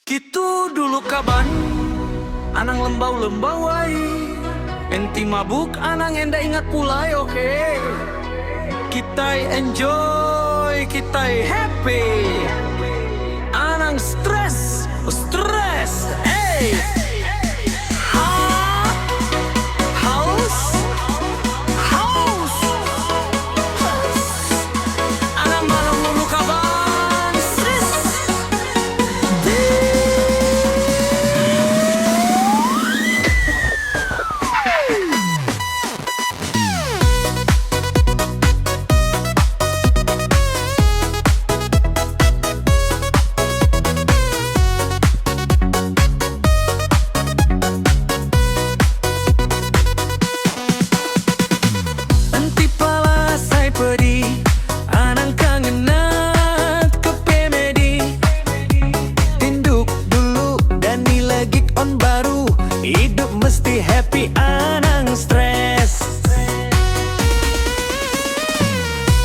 Kitu dulu kaban, anang lembau-lembau ai. Enti mabuk, anang enda ingat pulai, oke. Kita enjoy, kita happy. Anang stress, hey. Hidup mesti happy, anang stres.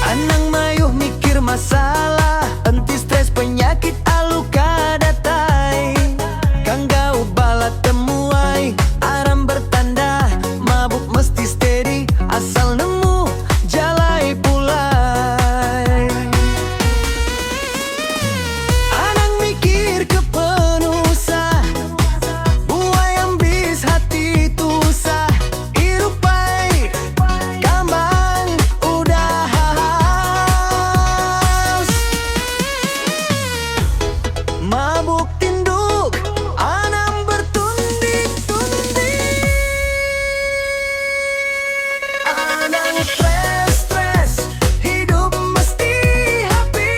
Anang mayuh mikir masalah, enti stres penyakit alu kadatai. Kang gau bala temuai, aram bertanda mabuk mesti steady, asal nemu jalai pulai. Anang mikir kepenusa, buai ambis hati tusa, irupai kambang udah haus. Mabuk tinduk, anang bertundi-tundi. Anang stres, hidup mesti happy.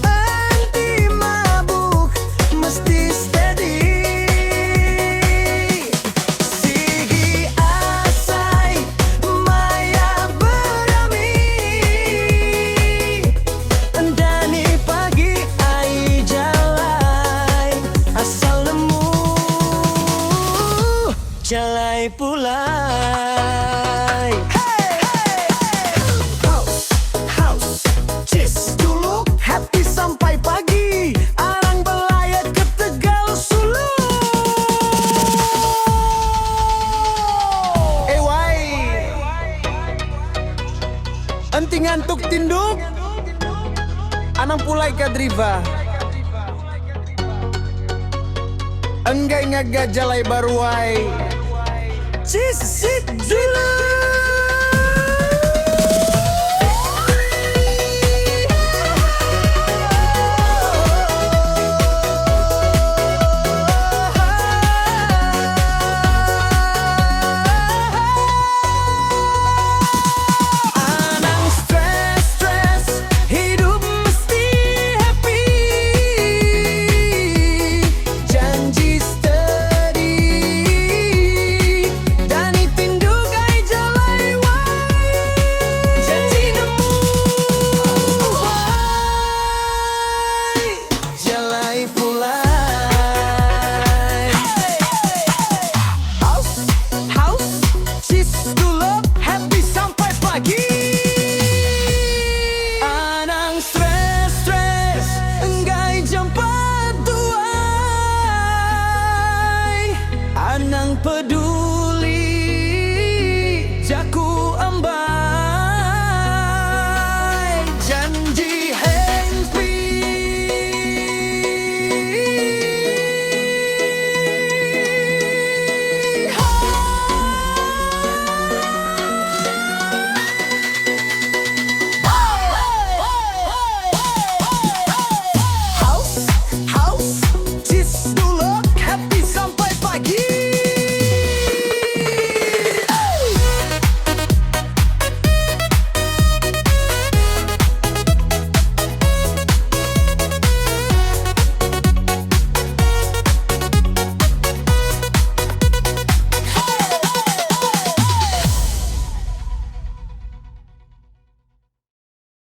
Anti mabuk mesti steady. Sigi asai, maya berami. Dani pagi ai jalai, asal nemu jalai pulai. House, cheese dulu, happy sampai pagi. Arang belayar ke Tegal Sulu. Wai, enti ngantuk tinduk, anang pulai kadriva. Enggak ngaga jalai baruai. Cheese dulu.